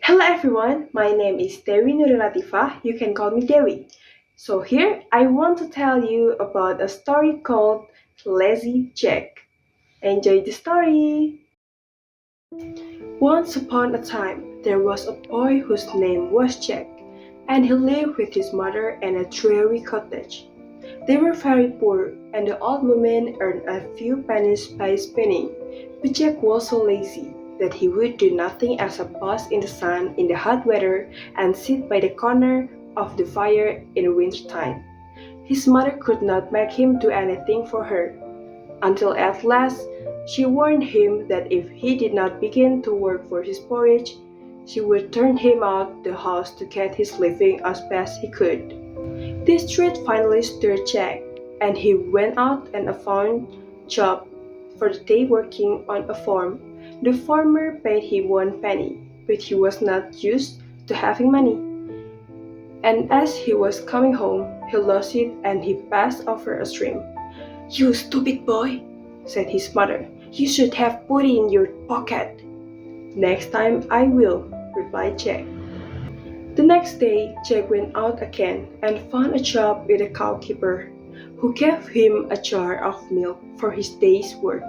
Hello everyone, my name is Dewi Nuri Lathifah. You can call me Dewi. So here I want to tell you about a story called Lazy Jack. Enjoy the story. Once upon a time, there was a boy whose name was Jack, and he lived with his mother in a dreary cottage. They were very poor, and the old woman earned a few pennies by spinning, but Jack was so lazy that he would do nothing except bask in the sun in the hot weather and sit by the corner of the fire in the winter time. His mother could not make him do anything for her, until at last she warned him that if he did not begin to work for his porridge, she would turn him out the house to get his living as best he could. This threat finally stirred Jack, and he went out and found a job for the day working on a farm. The farmer paid him 1 penny, but he was not used to having money. And as he was coming home, he lost it and he passed over a stream. "You stupid boy," said his mother. "You should have put it in your pocket." "Next time I will," replied Jack. The next day, Jack went out again and found a job with a cowkeeper, who gave him a jar of milk for his day's work.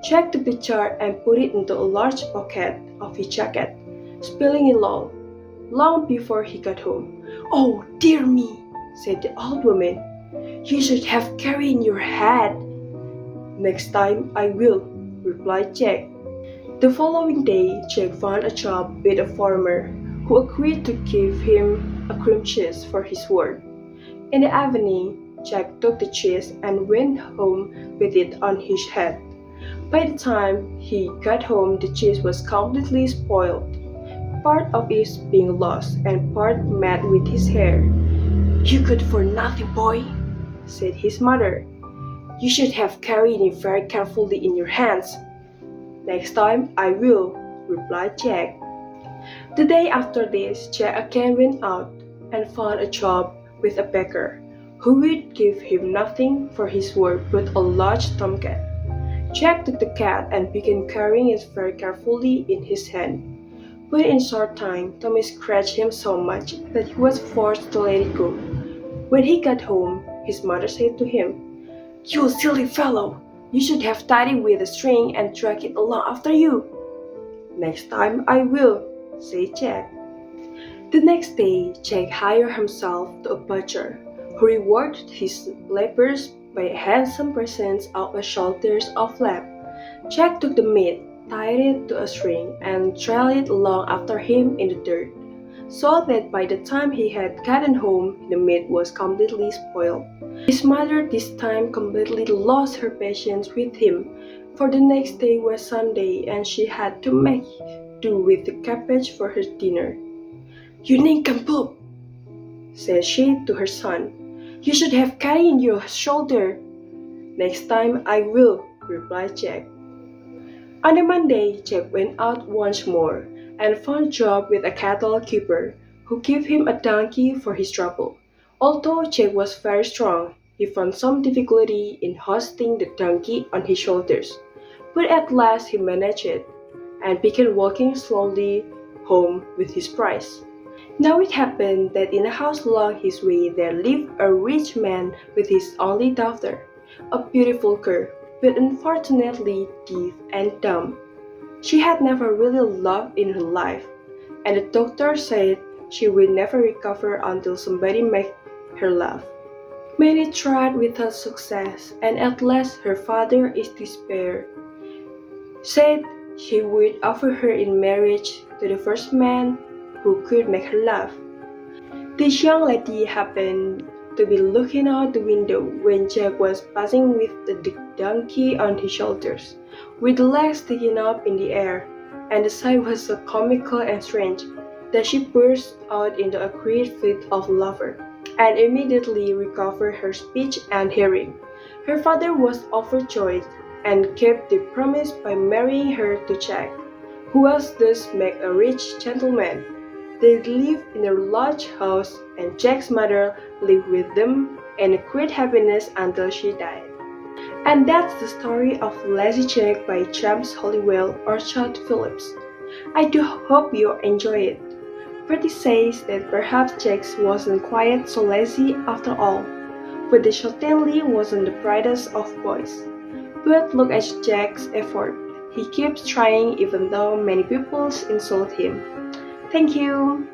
Jack took the jar and put it into a large pocket of his jacket, spilling it long before he got home. "Oh, dear me," said the old woman. "You should have carried in your head." "Next time I will," replied Jack. The following day, Jack found a job with a farmer, who agreed to give him a cream cheese for his work. In the evening, Jack took the cheese and went home with it on his head. By the time he got home, the cheese was completely spoiled, part of it being lost and part met with his hair. "You good for nothing, boy," said his mother. "You should have carried it very carefully in your hands." "Next time I will," replied Jack. The day after this, Jack again went out and found a job with a baker, who would give him nothing for his work but a large tomcat. Jack took the cat and began carrying it very carefully in his hand. But in a short time, Tommy scratched him so much that he was forced to let it go. When he got home, his mother said to him, "You silly fellow! You should have tied it with a string and dragged it along after you." "Next time I will," said Jack. The next day, Jack hired himself to a butcher, who rewarded his labors by handsome presents of a shoulders of lamb. Jack took the meat, tied it to a string, and trailed it along after him in the dirt, so that by the time he had gotten home, the meat was completely spoiled. His mother this time completely lost her patience with him, for the next day was Sunday and she had to make do with the cabbage for her dinner. "You nincompoop," said she to her son. "You should have carried in your shoulder." "Next time I will," replied Jack. On a Monday, Jack went out once more and found a job with a cattle keeper, who gave him a donkey for his trouble. Although Jack was very strong, he found some difficulty in hoisting the donkey on his shoulders, but at last he managed it, and began walking slowly home with his prize. Now it happened that in a house along his way there lived a rich man with his only daughter, a beautiful girl, but unfortunately deaf and dumb. She had never really loved in her life, and the doctor said she would never recover until somebody made her laugh. Many tried without success, and at last her father, in despair, said he would offer her in marriage to the first man who could make her laugh. This young lady happened to be looking out the window when Jack was passing with the donkey on his shoulders, with the legs sticking up in the air, and the sight was so comical and strange that she burst out into a great fit of laughter, and immediately recovered her speech and hearing. Her father was overjoyed, and kept the promise by marrying her to Jack, who was thus made a rich gentleman. They lived in a large house, and Jack's mother lived with them in great happiness until she died. And that's the story of Lazy Jack by James Halliwell or Chad Phillips. I do hope you enjoy it. Pretty says that perhaps Jack wasn't quite so lazy after all, but he certainly wasn't the brightest of boys. But look at Jack's effort. He keeps trying even though many people insult him. Thank you.